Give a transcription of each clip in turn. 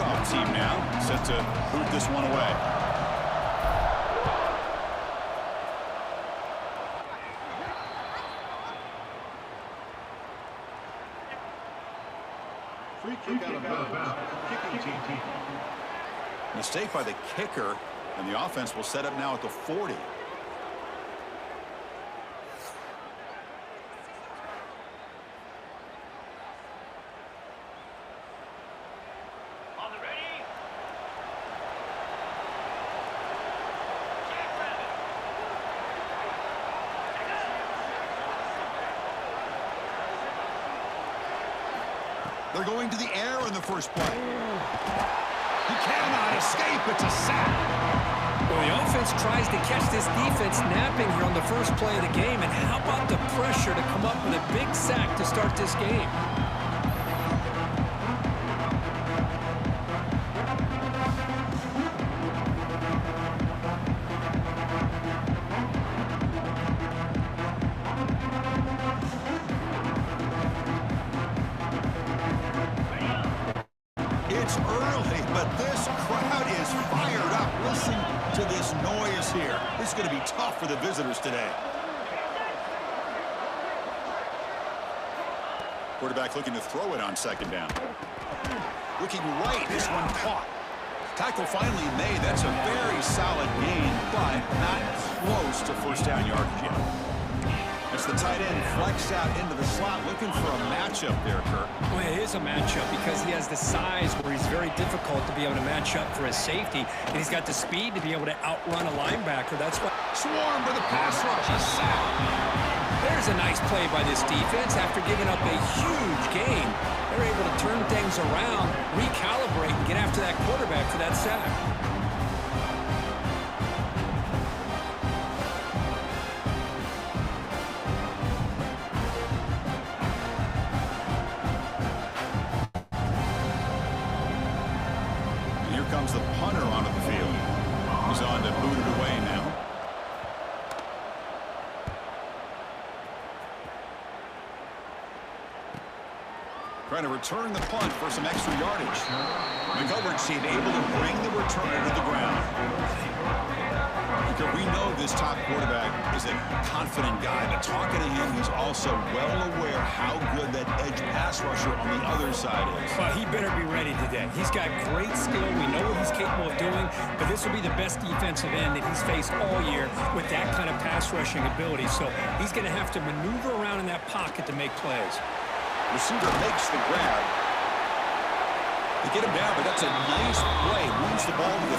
kickoff team now, set to boot this one away. Free kick out of bounds. Kicking team. Mistake by the kicker, and the offense will set up now at the 40. They're going to the air in the first play. He cannot escape. It's a sack. Well, the offense tries to catch this defense napping here on the first play of the game. And how about the pressure to come up with a big sack to start this game? It's early, but this crowd is fired up. Listen to this noise here. This is going to be tough for the visitors today. Quarterback looking to throw it on second down. Looking right, this one caught. Tackle finally made. That's a very solid gain, but not close to first down yardage yet. As the tight end flexed out into the slot, looking for a matchup there, Kirk. Well, it is a matchup because he has the size where he's very difficult to be able to match up for his safety, and he's got the speed to be able to outrun a linebacker. That's what. Swarm with a pass rush, a sack. There's a nice play by this defense. After giving up a huge gain, they're able to turn things around, recalibrate, and get after that quarterback for that sack. Comes the punter onto the field. He's on to boot it away now. Trying to return the punt for some extra yardage. McGovern's team able to bring the returner to the ground. Because we know this top quarterback is a confident guy, but talking to him, he's also well aware how good that edge pass rusher on the other side is. Well, he better be ready today. He's got great skill. We know what he's capable of doing, but this will be the best defensive end that he's faced all year with that kind of pass rushing ability. So he's going to have to maneuver around in that pocket to make plays. Receiver makes the grab. They get him down, but that's a nice play. Moves the ball to the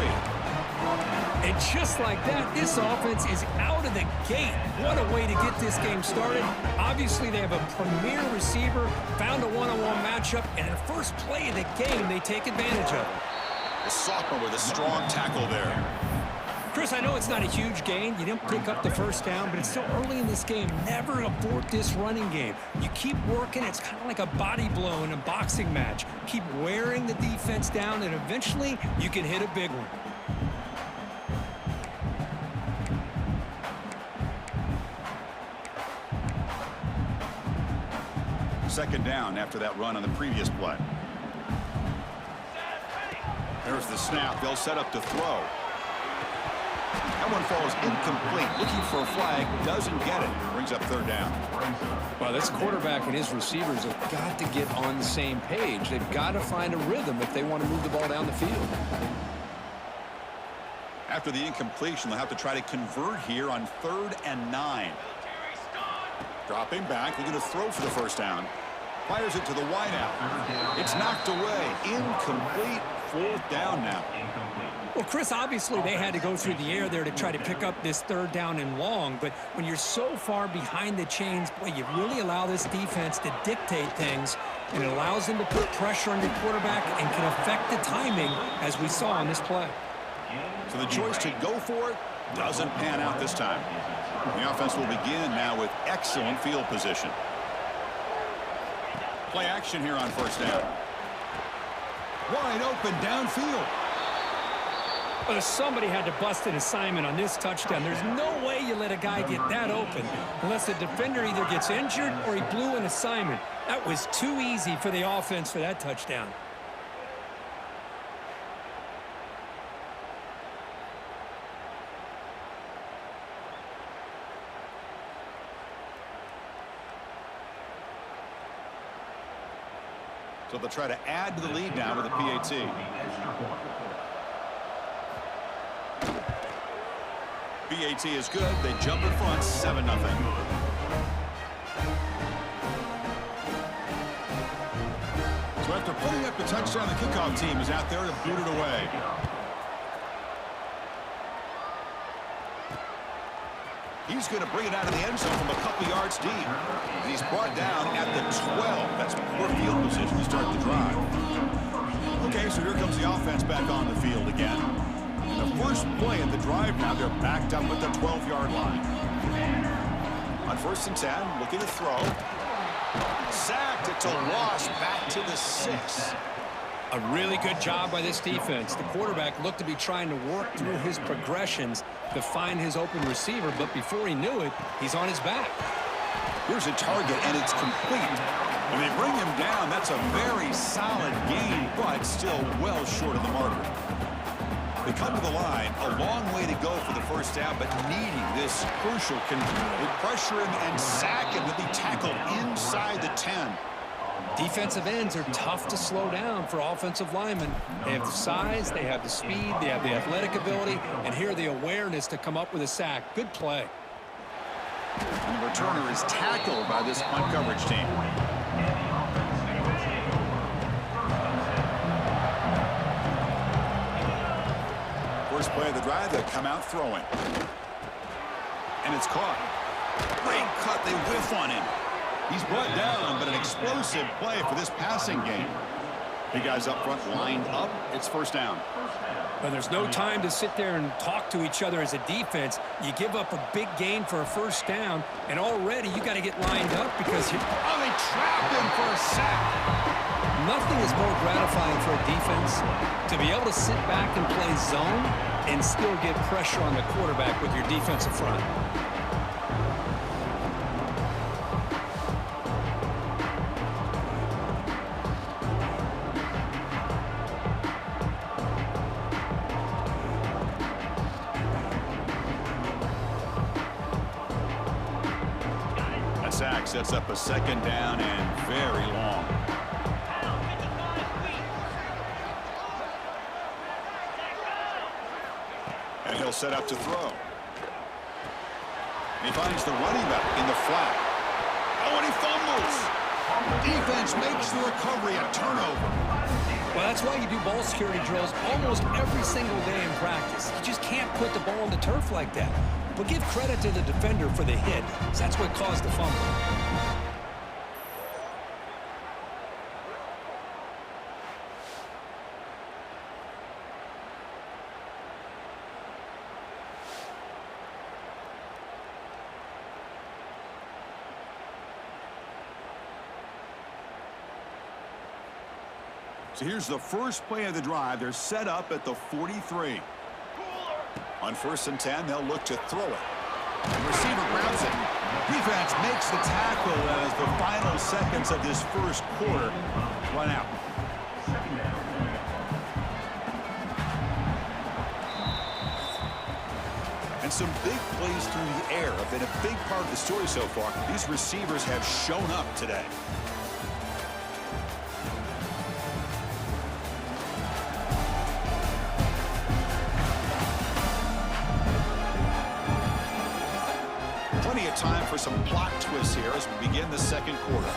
33. And just like that, this offense is out of the gate. What a way to get this game started. Obviously, they have a premier receiver, found a one-on-one matchup, and in the first play of the game, they take advantage of it. The sophomore with a strong tackle there. Chris, I know it's not a huge gain. You didn't pick up the first down, but it's still early in this game. Never abort this running game. You keep working. It's kind of like a body blow in a boxing match. Keep wearing the defense down, and eventually you can hit a big one. Second down after that run on the previous play. There's the snap. They'll set up to throw. That one falls incomplete. Looking for a flag. Doesn't get it. Brings up third down. Well, this quarterback and his receivers have got to get on the same page. They've got to find a rhythm if they want to move the ball down the field. After the incompletion, they'll have to try to convert here on 3rd and 9. Dropping back, looking to throw for the first down. Fires it to the wideout. It's knocked away. Incomplete. 4th down now. Well, Chris, obviously they had to go through the air there to try to pick up this 3rd down and long, but when you're so far behind the chains, boy, you really allow this defense to dictate things, and it allows them to put pressure on your quarterback and can affect the timing, as we saw on this play. So the choice to go for it doesn't pan out this time. The offense will begin now with excellent field position. Play action here on first down. Wide open downfield. Well, somebody had to bust an assignment on this touchdown. There's no way you let a guy get that open unless the defender either gets injured or he blew an assignment. That was too easy for the offense for that touchdown. So they'll try to add to the lead now with a PAT. PAT is good. They jump in front, 7-0. So after putting up the touchdown, the kickoff team is out there to boot it away. He's going to bring it out of the end zone from a couple yards deep. He's brought down at the 12. That's poor field position to start the drive. Okay, so here comes the offense back on the field again. And the first play of the drive now, they're backed up at the 12-yard line. On 1st and 10, looking to throw. Sacked. It's a loss back to the 6. A really good job by this defense. The quarterback looked to be trying to work through his progressions to find his open receiver, but before he knew it, he's on his back. Here's a target, and it's complete. When they bring him down, that's a very solid gain, but still well short of the marker. They come to the line, a long way to go for the first down, but needing this crucial control. Pressure him and sack him to be tackled inside the 10. Defensive ends are tough to slow down for offensive linemen. They have the size, they have the speed, they have the athletic ability, and here the awareness to come up with a sack. Good play. And the returner is tackled by this punt coverage team. First play of the drive, they come out throwing. And it's caught. Great cut, they whiff on him. He's brought down, but an explosive play for this passing game. Big guys up front lined up. It's first down. Well, there's no time to sit there and talk to each other as a defense. You give up a big gain for a first down, and already you got to get lined up because they trapped him for a sack. Nothing is more gratifying for a defense to be able to sit back and play zone and still get pressure on the quarterback with your defensive front. Sack sets up a second down and very long. And he'll set up to throw. He finds the running back in the flat. Oh, and he fumbles. Defense makes the recovery, a turnover. Well, that's why you do ball security drills almost every single day in practice. You just can't put the ball on the turf like that. But give credit to the defender for the hit, because that's what caused the fumble. So here's the first play of the drive. They're set up at the 43. On 1st and 10, they'll look to throw it. The receiver grabs it. Defense makes the tackle as the final seconds of this first quarter run out. And some big plays through the air have been a big part of the story so far. These receivers have shown up today. Plenty of time for some plot twists here as we begin the second quarter.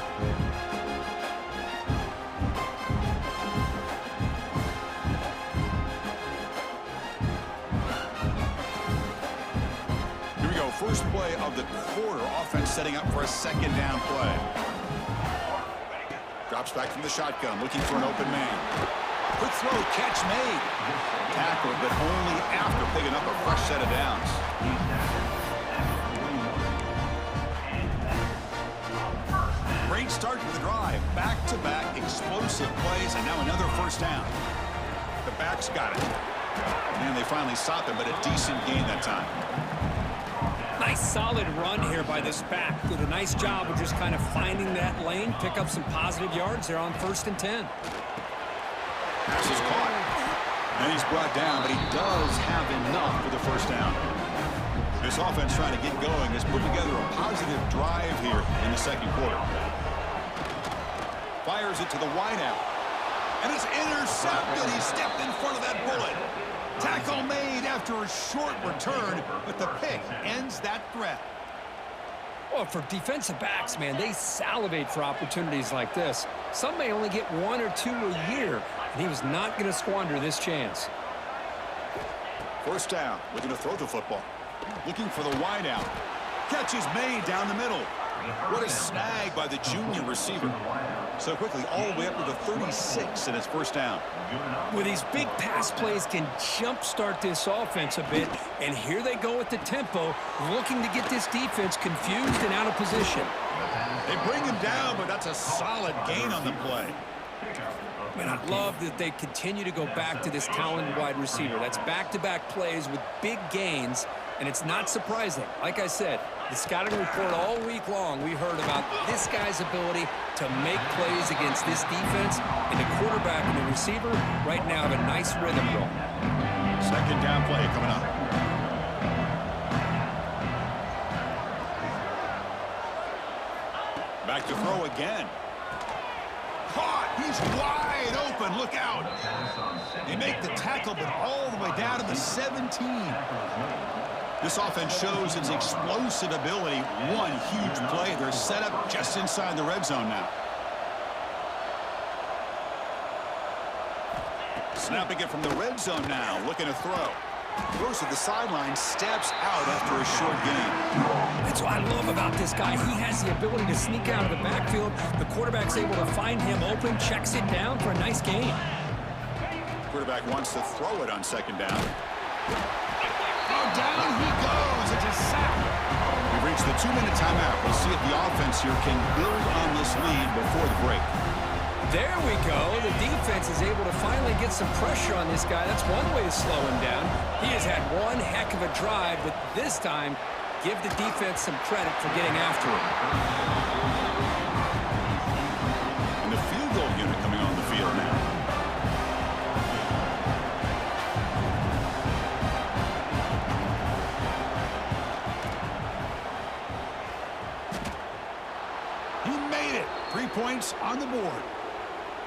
Here we go. First play of the quarter. Offense setting up for a second down play. Drops back from the shotgun, looking for an open man. Quick throw, catch made. Tackled, but only after picking up a fresh set of downs. Great start to the drive. Back-to-back explosive plays, and now another first down. The backs got it. And they finally stopped him, but a decent gain that time. Nice solid run here by this back. Did a nice job of just kind of finding that lane, pick up some positive yards there on 1st and 10. Pass is caught. And he's brought down, but he does have enough for the first down. This offense trying to get going has put together a positive drive here in the second quarter. Fires it to the wideout. And it's intercepted. He stepped in front of that bullet. Tackle made after a short return, but the pick ends that threat. Well, for defensive backs, man, they salivate for opportunities like this. Some may only get 1 or 2 a year, and he was not going to squander this chance. First down, looking to throw the football. Looking for the wideout. Catch is made down the middle. What a snag by the junior receiver. So quickly, all the way up to the 36, and it's first down. Well, these big pass plays can jumpstart this offense a bit, and here they go with the tempo, looking to get this defense confused and out of position. They bring him down, but that's a solid gain on the play. And I love that they continue to go back to this talented wide receiver. That's back-to-back plays with big gains, and it's not surprising. Like I said, the scouting report all week long, we heard about this guy's ability to make plays against this defense, and the quarterback and the receiver right now have a nice rhythm going. Second down play coming up. Back to throw again. Caught. He's wide open. Look out. They make the tackle, but all the way down to the 17. This offense shows its explosive ability. One huge play. They're set up just inside the red zone now. Snapping it from the red zone now. Looking to throw. Goes to the sideline, steps out after a short gain. That's what I love about this guy. He has the ability to sneak out of the backfield. The quarterback's able to find him open, checks it down for a nice gain. Quarterback wants to throw it on second down. Oh, down he goes. It's a sack. We've reached the 2-minute timeout. We'll see if the offense here can build on this lead before the break. There we go. The defense is able to finally get some pressure on this guy. That's one way to slow him down. He has had one heck of a drive, but this time, give the defense some credit for getting after him. And the field goal unit coming on the field now. He made it. 3 points on the board.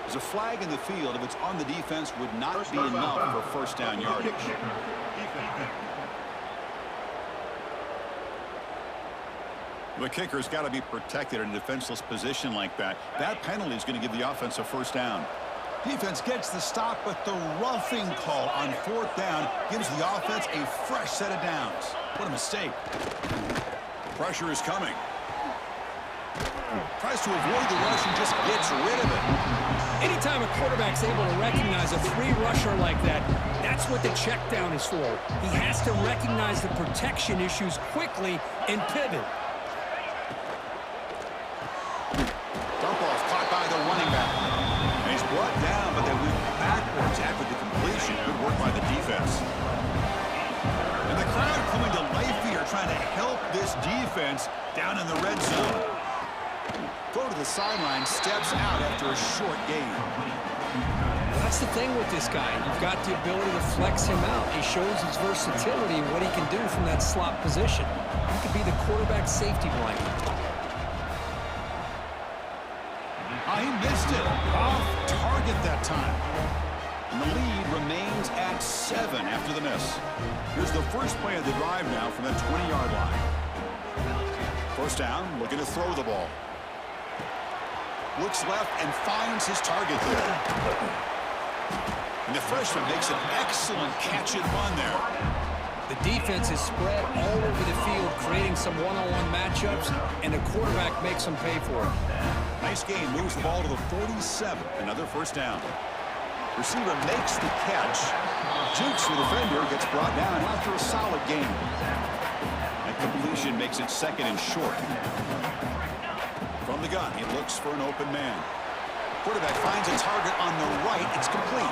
There's a flag in the field. If it's on the defense, would not be enough for first down yardage. The kicker's got to be protected in a defenseless position like that. That penalty is going to give the offense a first down. Defense gets the stop, but the roughing call on fourth down gives the offense a fresh set of downs. What a mistake. Pressure is coming. Tries to avoid the rush and just gets rid of it. Anytime a quarterback's able to recognize a free rusher like that, that's what the check down is for. He has to recognize the protection issues quickly and pivot. Dump off caught by the running back. And he's brought down, but they went backwards after the completion. Good work by the defense. And the crowd coming to life here, trying to help this defense down in the red zone. Throw to the sideline, steps out after a short gain. That's the thing with this guy. You've got the ability to flex him out. He shows his versatility and what he can do from that slot position. He could be the quarterback's safety blanket. He missed it. Off target that time. And the lead remains at 7 after the miss. Here's the first play of the drive now from that 20-yard line. First down, looking to throw the ball. Looks left and finds his target there. And the freshman makes an excellent catch and run there. The defense is spread all over the field, creating some one-on-one matchups, and the quarterback makes them pay for it. Nice game, moves the ball to the 47. Another first down. Receiver makes the catch. Jukes the defender, gets brought down after a solid game. That completion makes it second and short. From the gun, he looks for an open man. Quarterback finds a target on the right. It's complete.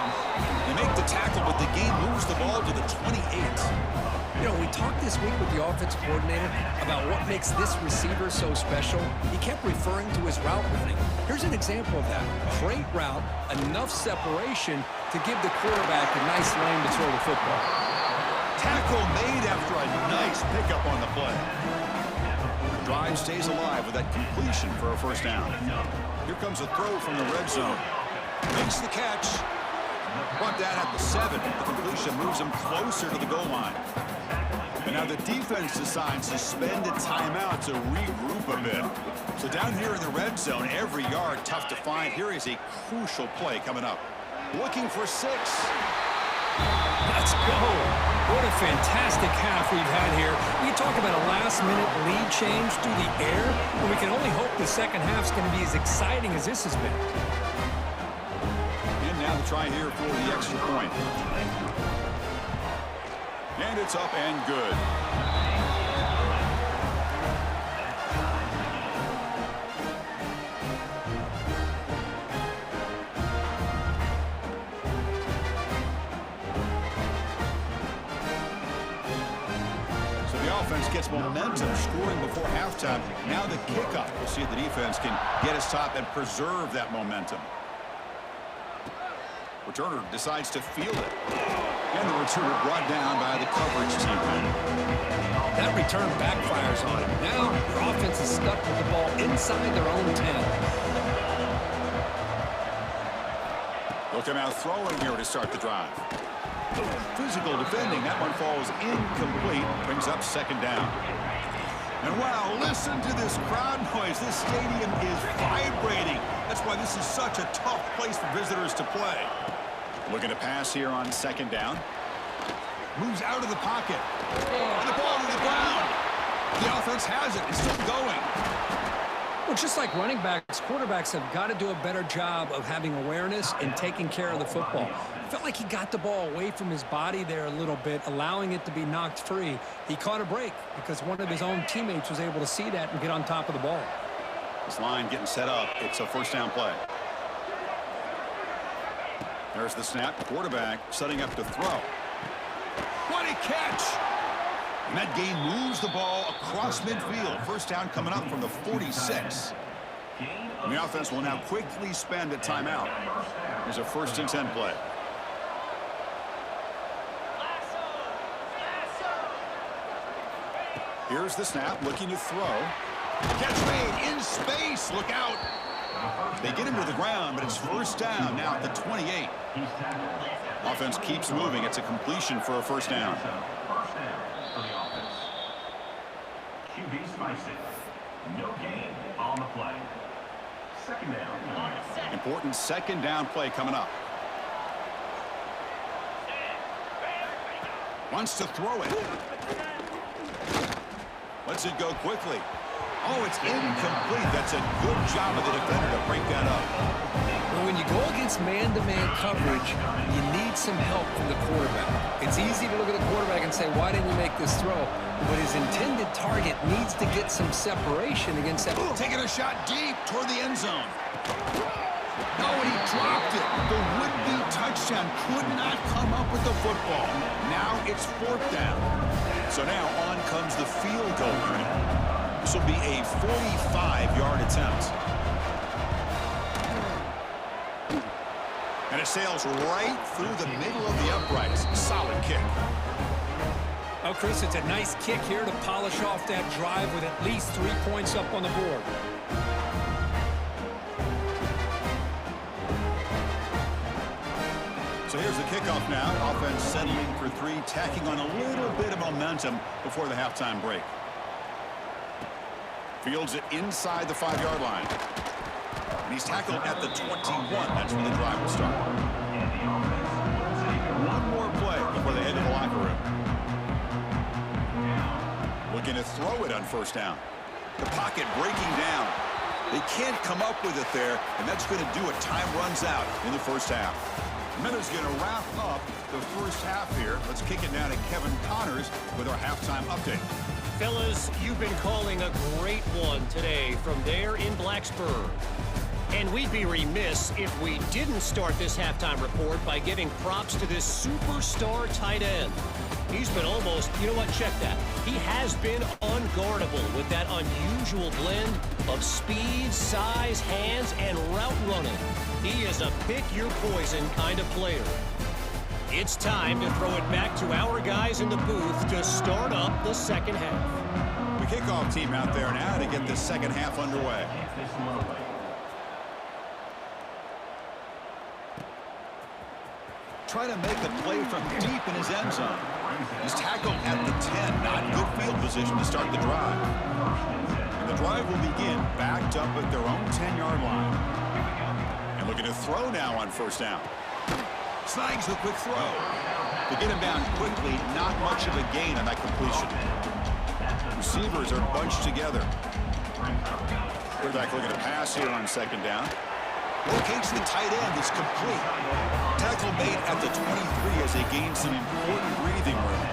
They make the tackle, but the game moves the ball to the 28. You know, we talked this week with the offensive coordinator about what makes this receiver so special. He kept referring to his route running. Here's an example of that. Great route, enough separation to give the quarterback a nice lane to throw the football. Tackle made after a nice pickup on the play. Drive stays alive with that completion for a first down. Here comes a throw from the red zone. Makes the catch. Brought down at the 7. The completion moves him closer to the goal line. And now the defense decides to spend a timeout to regroup a bit. So down here in the red zone, every yard tough to find. Here is a crucial play coming up. Looking for 6. Let's go. What a fantastic half we've had here. You talk about a last-minute lead change through the air, and we can only hope the second half's going to be as exciting as this has been. And now the try here for the extra point. And it's up and good. Offense gets momentum scoring before halftime. Now the kickoff. We'll see if the defense can get his top and preserve that momentum. Returner decides to field it. And the returner brought down by the coverage team. That return backfires on him. Now your offense is stuck with the ball inside their own 10. Look at now throwing here to start the drive. Physical defending. That one falls incomplete. Brings up second down. And wow, listen to this crowd noise. This stadium is vibrating. That's why this is such a tough place for visitors to play. Looking to pass here on second down. Moves out of the pocket. And the ball to the ground. The offense has it. It's still going. Well, just like running backs, quarterbacks have got to do a better job of having awareness and taking care of the football. Felt like he got the ball away from his body there a little bit, allowing it to be knocked free. He caught a break because one of his own teammates was able to see that and get on top of the ball. This line getting set up. It's a first down play. There's the snap. Quarterback setting up to throw. What a catch! And that gain moves the ball across midfield. First down coming up from the 46. And the offense will now quickly spend a timeout. Here's a 1st and 10 play. Here's the snap, looking to throw. Catch made in space. Look out. They get him to the ground, but it's first down now at the 28. Offense keeps moving. It's a completion for a first down. No gain on the play. Second down. Important second down play coming up. Wants to throw it. Lets it go quickly. Oh, it's incomplete. That's a good job of the defender to break that up. Well, when you go against man-to-man coverage, you need some help from the quarterback. It's easy to look at the quarterback and say, why didn't you make this throw? But his intended target needs to get some separation against that. Taking a shot deep toward the end zone. Oh, and he dropped it. The would-be touchdown could not come up with the football. Now it's 4th down. So now on comes the field goal unit. This will be a 45-yard attempt. And it sails right through the middle of the uprights. Solid kick. Oh, Chris, it's a nice kick here to polish off that drive with at least 3 points up on the board. So here's the kickoff now. Offense settling for 3, tacking on a little bit of momentum before the halftime break. Fields it inside the 5-yard line. And he's tackled at the 21. That's where the drive will start. One more play before they head to the locker room. Looking to throw it on first down. The pocket breaking down. They can't come up with it there, and that's going to do it. Time runs out in the first half. Miller's going to wrap up the first half here. Let's kick it down to Kevin Connors with our halftime update. Fellas, you've been calling a great one today from there in Blacksburg. And we'd be remiss if we didn't start this halftime report by giving props to this superstar tight end. He's been almost, you know what, check that. He has been unguardable with that unusual blend of speed, size, hands, and route running. He is a pick-your-poison kind of player. It's time to throw it back to our guys in the booth to start up the second half. The kickoff team out there now to get the second half underway. Trying to make a play from deep in his end zone. He's tackled at the 10. Not good field position to start the drive. And the drive will begin backed up at their own 10-yard line. And looking to throw now on first down. Snags the quick throw. To get him down quickly, not much of a gain on that completion. Receivers are bunched together. Quarterback looking to pass here on second down. Locates the tight end. It's complete. Tackle made at the 23 as they gain some important breathing room.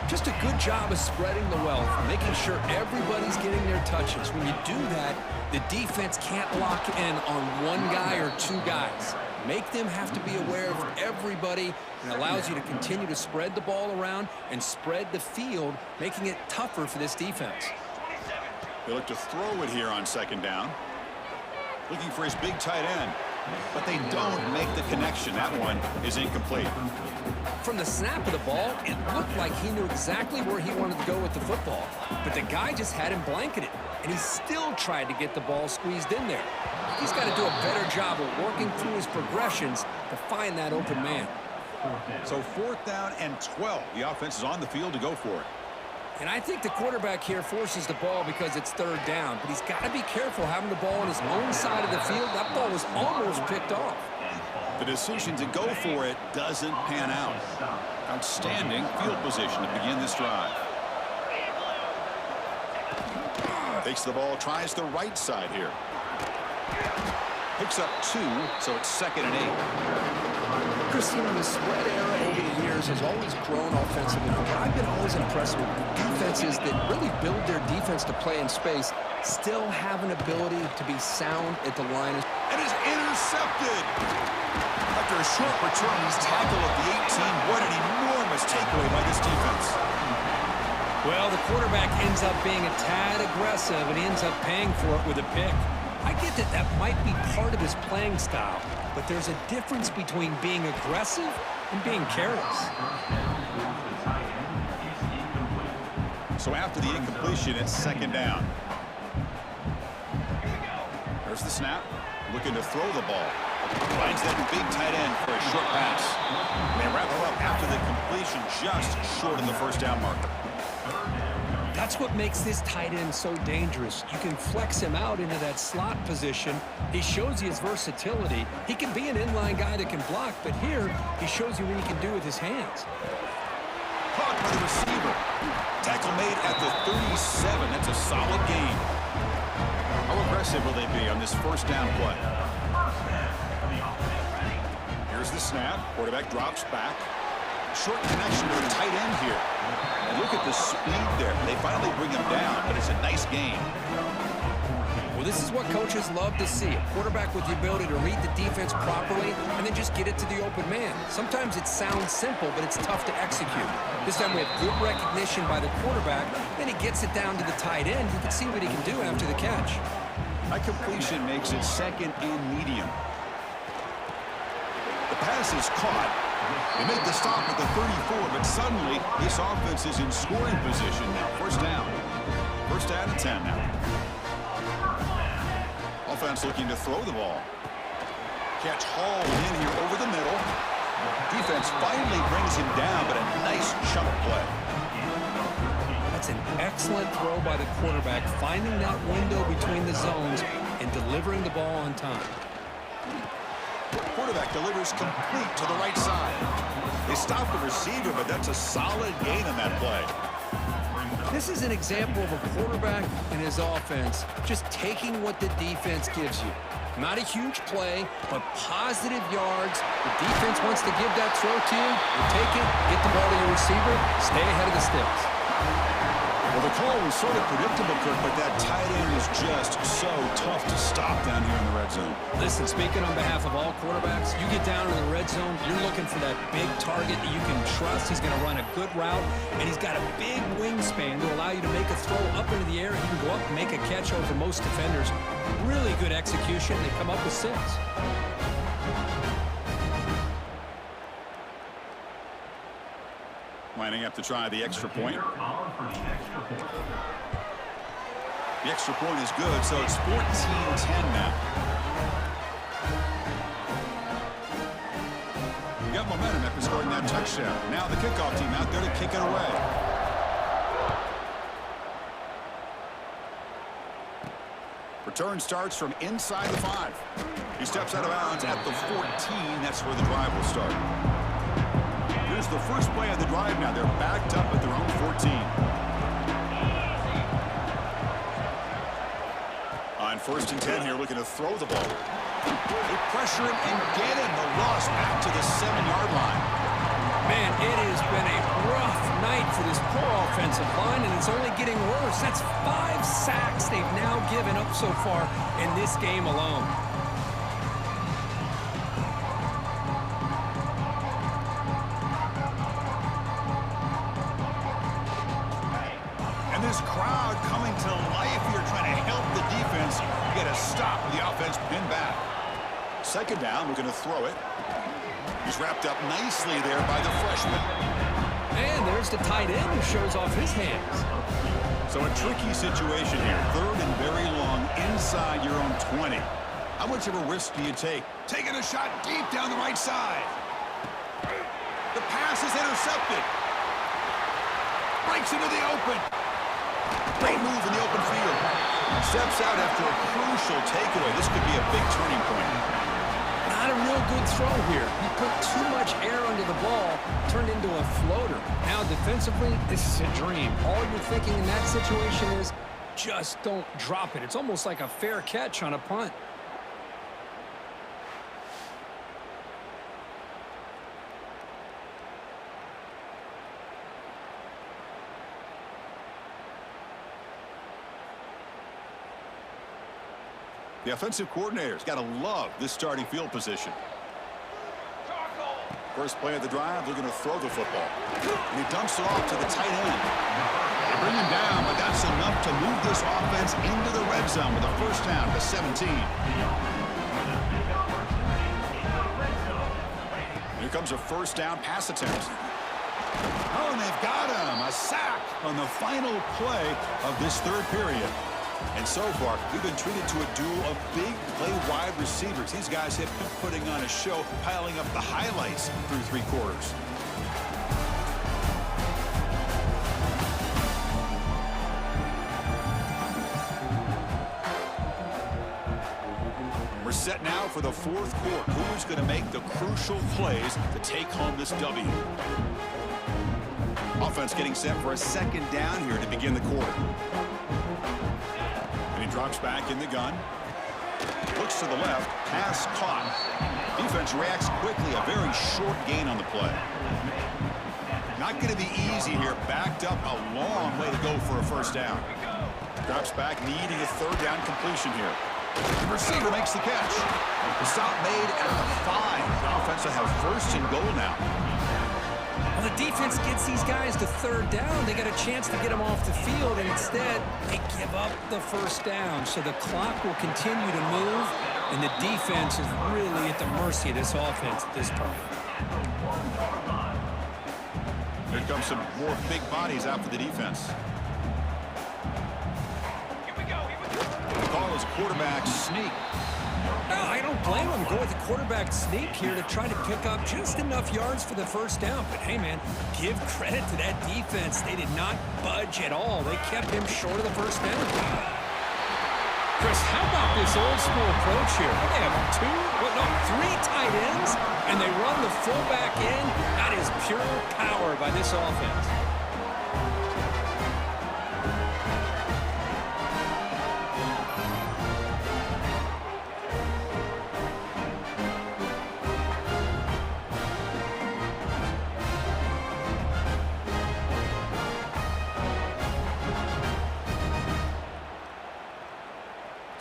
Just a good job of spreading the wealth, making sure everybody's getting their touches. When you do that, the defense can't lock in on one guy or two guys. Make them have to be aware of everybody, and allows you to continue to spread the ball around and spread the field, making it tougher for this defense. They look to throw it here on second down. Looking for his big tight end, but they don't make the connection. That one is incomplete. From the snap of the ball, it looked like he knew exactly where he wanted to go with the football, but the guy just had him blanketed, and he still tried to get the ball squeezed in there. He's got to do a better job of working through his progressions to find that open man. So 4th down and 12. The offense is on the field to go for it. And I think the quarterback here forces the ball because it's 3rd down, but he's got to be careful having the ball on his own side of the field. That ball was almost picked off. The decision to go for it doesn't pan out. Outstanding field position to begin this drive. Takes the ball, tries the right side here. Picks up 2, so it's 2nd and 8. Christine, the spread era over the years has always grown offensively, but I've been always impressed with defenses that really build their defense to play in space, still have an ability to be sound at the line. And is intercepted. After a short return, he's tackled at the 18. What an enormous takeaway by this defense. Well, the quarterback ends up being a tad aggressive, and he ends up paying for it with a pick. I get that that might be part of his playing style, but there's a difference between being aggressive and being careless. So after the incompletion, it's 2nd down. There's the snap. Looking to throw the ball. Finds that big tight end for a short pass. They wrap him up after the completion, just short of the 1st down marker. That's what makes this tight end so dangerous. You can flex him out into that slot position. He shows you his versatility. He can be an inline guy that can block, but here he shows you what he can do with his hands. Caught by the receiver. Tackle made at the 37. That's a solid gain. How aggressive will they be on this 1st down play? Here's the snap. Quarterback drops back. Short connection to the tight end here. And look at the speed there. They finally bring him down, but it's a nice gain. Well, this is what coaches love to see. A quarterback with the ability to read the defense properly and then just get it to the open man. Sometimes it sounds simple, but it's tough to execute. This time we have good recognition by the quarterback. Then he gets it down to the tight end. You can see what he can do after the catch. That completion makes it 2nd and medium. The pass is caught. They make the stop at the 34, but suddenly this offense is in scoring position now. 1st down. 1st down and 10 now. Offense looking to throw the ball. Catch hauled in here over the middle. Defense finally brings him down, but a nice chunk play. That's an excellent throw by the quarterback, finding that window between the zones and delivering the ball on time. Quarterback delivers complete to the right side. They stop the receiver, but that's a solid gain on that play. This is an example of a quarterback and his offense just taking what the defense gives you. Not a huge play, but positive yards. The defense wants to give that throw to you. You take it, get the ball to your receiver, stay ahead of the sticks. Well, the call was sort of predictable, Kirk, but that tight end was just so tough to stop down here in the red zone. Listen, speaking on behalf of all quarterbacks, you get down in the red zone, you're looking for that big target that you can trust. He's going to run a good route, and he's got a big wingspan to allow you to make a throw up into the air. He can go up and make a catch over most defenders. Really good execution. They come up with 6. Lining up to try the extra point. The extra point is good, so it's 14-10 now. You got momentum after scoring that touchdown. Now the kickoff team out there to kick it away. Return starts from inside the 5. He steps out of bounds at the 14. That's where the drive will start. Here's the first play of the drive now. They're backed up at their own 14. On 1st and 10 here, looking to throw the ball. They pressure him and get him. The loss back to the 7-yard line. Man, it has been a rough night for this poor offensive line, and it's only getting worse. That's 5 sacks they've now given up so far in this game alone. And this crowd coming to life here, trying to help the defense get a stop with the offense pinned back. 2nd down, we're going to throw it. He's wrapped up nicely there by the freshman. And there's the tight end who shows off his hands. So a tricky situation here. 3rd and very long inside your own 20. How much of a risk do you take? Taking a shot deep down the right side. The pass is intercepted. Breaks into the open. Great move in the open field. Steps out after a crucial takeaway. This could be a big turning point. Not a real good throw here. He put too much air under the ball, turned into a floater. Now defensively, this is a dream. All you're thinking in that situation is just don't drop it. It's almost like a fair catch on a punt. The offensive coordinator's got to love this starting field position. First play of the drive, they're going to throw the football. And he dumps it off to the tight end. They bring him down, but that's enough to move this offense into the red zone with a 1st down to 17. Here comes a 1st down pass attempt. Oh, and they've got him. A sack on the final play of this 3rd period. And so far, we've been treated to a duel of big play wide receivers. These guys have been putting on a show, piling up the highlights through 3 quarters. We're set now for the 4th quarter. Who's going to make the crucial plays to take home this W? Offense getting set for a 2nd down here to begin the quarter. Drops back in the gun. Looks to the left. Pass caught. Defense reacts quickly. A very short gain on the play. Not going to be easy here. Backed up a long way to go for a 1st down. Drops back, needing a 3rd down completion here. The receiver makes the catch. The stop made at the 5. The offense will have 1st and goal now. Well, the defense gets these guys to 3rd down. They got a chance to get them off the field, and instead they give up the 1st down. So the clock will continue to move, and the defense is really at the mercy of this offense at this point. Here comes some more big bodies out for the defense. The call is quarterback sneak. No, I don't blame him. Go with the quarterback sneak here to try to pick up just enough yards for the 1st down. But, hey, man, give credit to that defense. They did not budge at all. They kept him short of the 1st down. Chris, how about this old-school approach here? They have 3 tight ends, and they run the fullback in. That is pure power by this offense.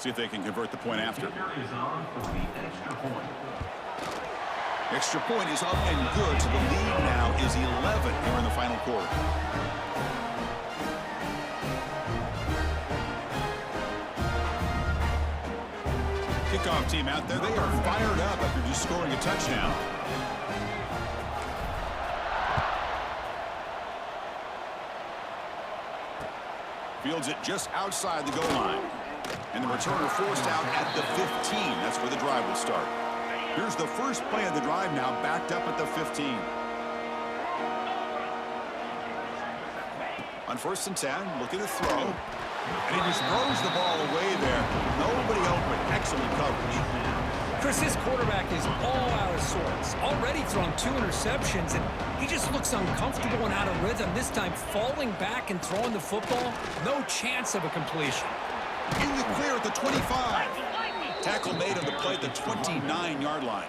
See if they can convert the point after. Extra point is up and good, so the lead now is 11 here in the final quarter. Kickoff team out there, they are fired up after just scoring a touchdown. Fields it just outside the goal line. And the returner forced out at the 15. That's where the drive will start. Here's the first play of the drive now, backed up at the 15. On 1st and 10, looking to throw. And he just throws the ball away there. Nobody open. Excellent coverage. Chris, this quarterback is all out of sorts. Already thrown 2 interceptions, and he just looks uncomfortable and out of rhythm. This time falling back and throwing the football. No chance of a completion. In the clear at the 25. Tackle made on the play at the 29-yard line.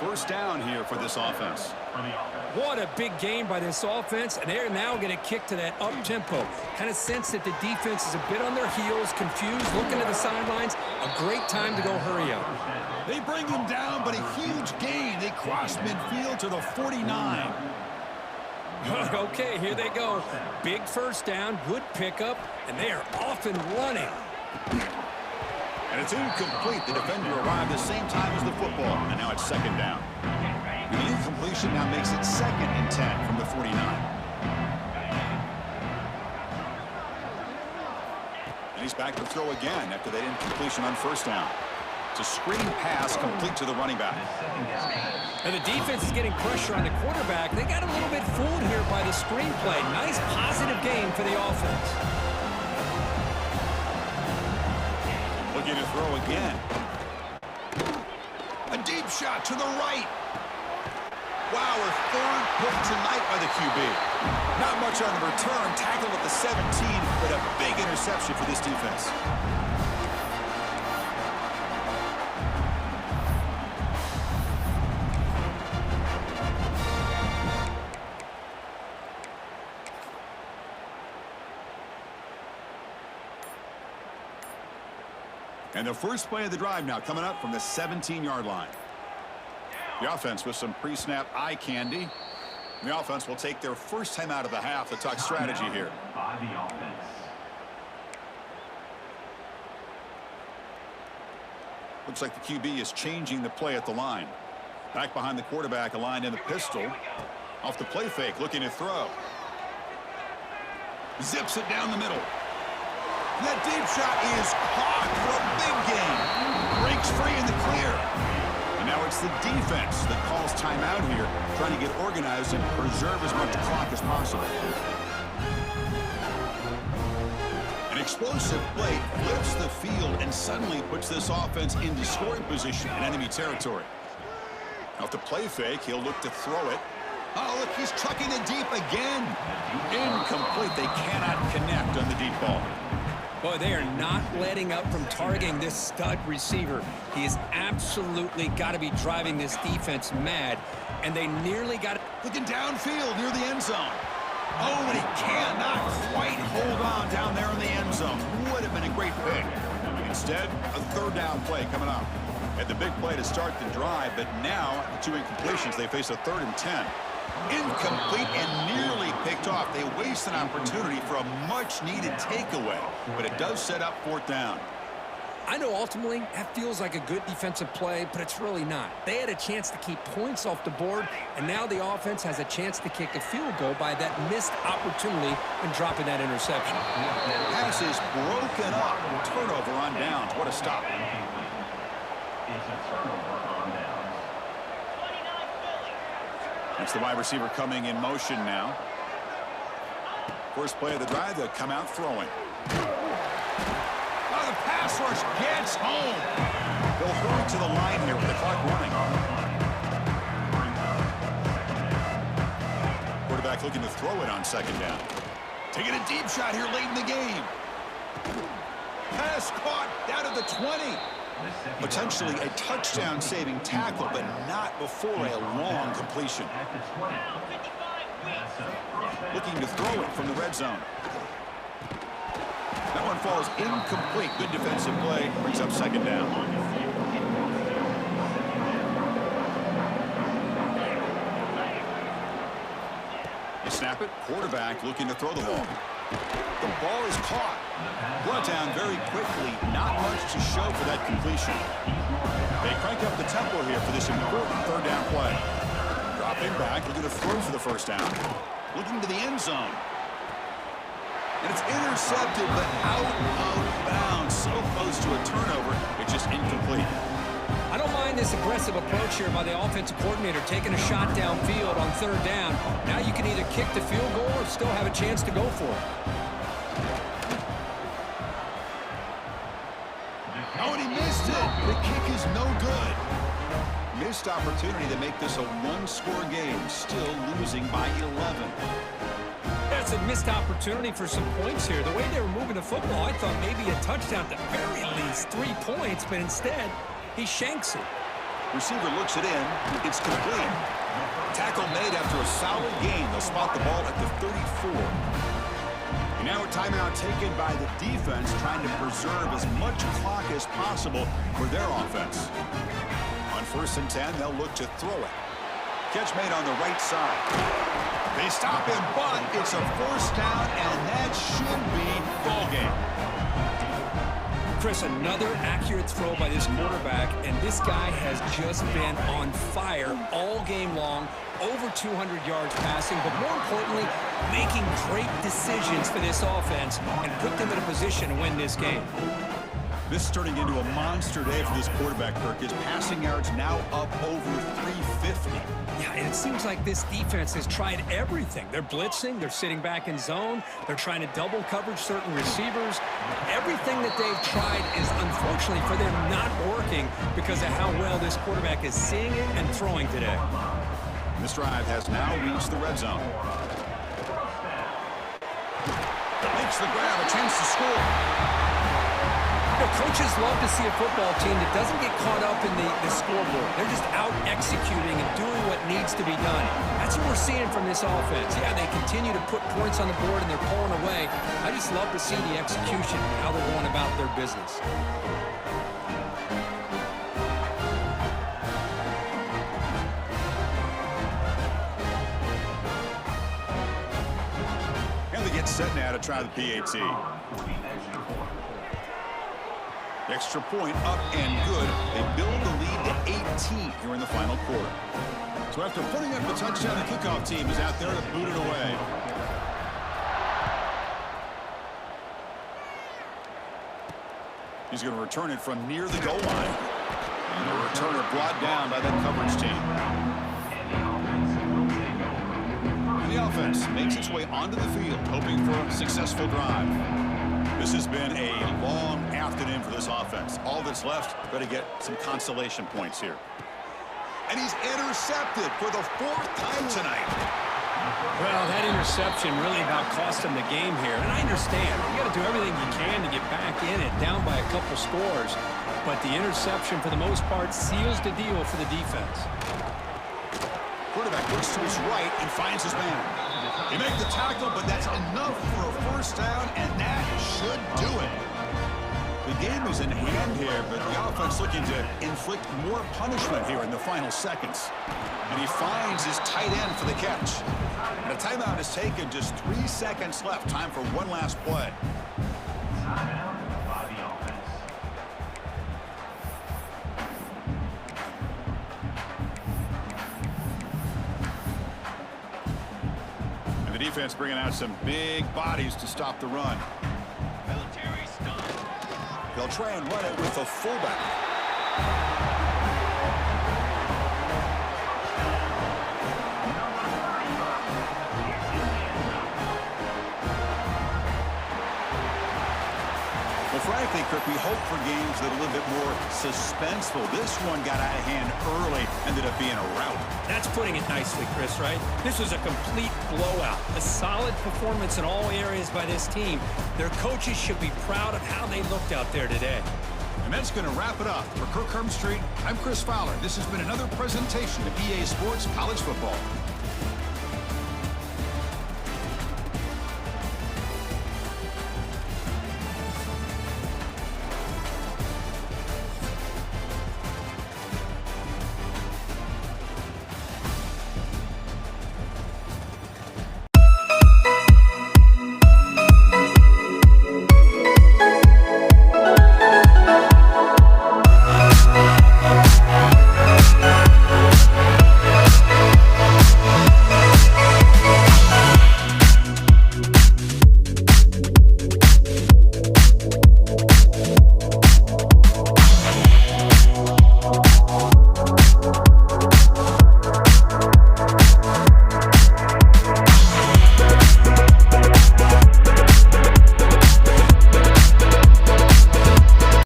First down here for this offense. What a big game by this offense, and they're now going to kick to that up-tempo. Kind of sense that the defense is a bit on their heels, confused, looking at the sidelines. A great time to go hurry up. They bring him down, but a huge gain. They cross midfield to the 49. Okay, here they go. Big first down, good pickup, and they are off and running. And it's incomplete. The defender arrived the same time as the football, and now it's second down. The incompletion now makes it 2nd and 10 from the 49. And he's back to throw again after that incompletion on first down. It's a screen pass complete to the running back. And the defense is getting pressure on the quarterback. They got a little bit fooled here by the screenplay. Nice positive game for the offense. Looking to throw again. A deep shot to the right. Wow, a 3rd pick tonight by the QB. Not much on the return. Tackled at the 17, but a big interception for this defense. And the first play of the drive now coming up from the 17-yard line. The offense with some pre-snap eye candy. The offense will take their first time out of the half to talk strategy here. By the offense. Looks like the QB is changing the play at the line. Back behind the quarterback, aligned in the pistol. Off the play fake, looking to throw. Zips it down the middle. That deep shot is caught for a big gain. Breaks free in the clear. And now it's the defense that calls timeout here, trying to get organized and preserve as much clock as possible. An explosive play flips the field and suddenly puts this offense into scoring position in enemy territory. Off the play fake, he'll look to throw it. Oh, look, he's chucking it deep again. Incomplete. They cannot connect on the deep ball. Boy, they are not letting up from targeting this stud receiver. He has absolutely got to be driving this defense mad, and they nearly got it. Looking downfield near the end zone. Oh, and he cannot quite hold on down there in the end zone. Would have been a great pick. Instead, a 3rd down play coming up. Had the big play to start the drive, but now, the 2 incompletions, they face a 3rd and 10. Incomplete and nearly picked off. They waste an opportunity for a much-needed takeaway, but it does set up 4th down. I know ultimately that feels like a good defensive play, but it's really not. They had a chance to keep points off the board, and now the offense has a chance to kick a field goal by that missed opportunity and dropping that interception. Pass is broken up. Turnover on downs. What a stop. It's a turnover on downs. It's the wide receiver coming in motion now. First play of the drive, they'll come out throwing. Oh, the pass rush gets home. They'll hurry to the line here with the clock running. Quarterback looking to throw it on 2nd down. Taking a deep shot here late in the game. Pass caught down at the 20. Potentially a touchdown-saving tackle, but not before a long completion. Looking to throw it from the red zone. That one falls incomplete. Good defensive play. Brings up 2nd down. They snap it. Quarterback looking to throw the ball. The ball is caught. Brought down very quickly. Not much to show for that completion. They crank up the tempo here for this important 3rd down play. Dropping back, looking to throw for the 1st down. Looking to the end zone. And it's intercepted, but out of bounds. So close to a turnover, it's just incomplete. I don't mind this aggressive approach here by the offensive coordinator, taking a shot downfield on third down. Now you can either kick the field goal or still have a chance to go for it. Oh, and he missed it. The kick is no good. Missed opportunity to make this a one-score game, still losing by 11. That's a missed opportunity for some points here. The way they were moving the football, I thought maybe a touchdown, at the very least 3 points, but instead, he shanks it. Receiver looks it in. It's complete. Tackle made after a solid gain. They'll spot the ball at the 34. And now a timeout taken by the defense, trying to preserve as much clock as possible for their offense. On 1st and 10, they'll look to throw it. Catch made on the right side. They stop him, but it's a 1st down, and that should be ball game. Chris, another accurate throw by this quarterback, and this guy has just been on fire all game long, over 200 yards passing, but more importantly, making great decisions for this offense and put them in a position to win this game. This is turning into a monster day for this quarterback, Kirk. His passing yards now up over 350. Yeah, and it seems like this defense has tried everything. They're blitzing, they're sitting back in zone, they're trying to double coverage certain receivers. Everything that they've tried is, unfortunately for them, not working because of how well this quarterback is seeing it and throwing today. This drive has now reached the red zone. Makes the grab, a chance to score. You know, coaches love to see a football team that doesn't get caught up in the scoreboard. They're just out executing and doing what needs to be done. That's what we're seeing from this offense. Yeah, they continue to put points on the board and they're pulling away. I just love to see the execution, how they're going about their business. And they get set now to try the PAT. Extra point up and good. They build the lead to 18 here in the final quarter. So after putting up the touchdown, the kickoff team is out there to boot it away. He's going to return it from near the goal line. And the returner brought down by that coverage team. And the offense makes its way onto the field, hoping for a successful drive. This has been a long afternoon for this offense. All that's left, got to get some consolation points here. And he's intercepted for the 4th time tonight. Well, that interception really about cost him the game here. And I understand. You got to do everything you can to get back in it, down by a couple scores. But the interception, for the most part, seals the deal for the defense. Quarterback looks to his right and finds his man. He makes the tackle, but that's enough for a 1st down, and that should do it. The game is in hand here, but the offense looking to inflict more punishment here in the final seconds. And he finds his tight end for the catch. And a timeout is taken, just 3 seconds left. Time for one last play. Defense bringing out some big bodies to stop the run. They'll try and run it with a fullback. Well, frankly, Kirk, we hope for games that are a little bit more suspenseful. This one got out of hand early, ended up being a rout. That's putting it nicely, Chris, right? This was a complete blowout. A solid performance in all areas by this team. Their coaches should be proud of how they looked out there today. And that's going to wrap it up. For Kirk Street, I'm Chris Fowler. This has been another presentation of EA Sports College Football.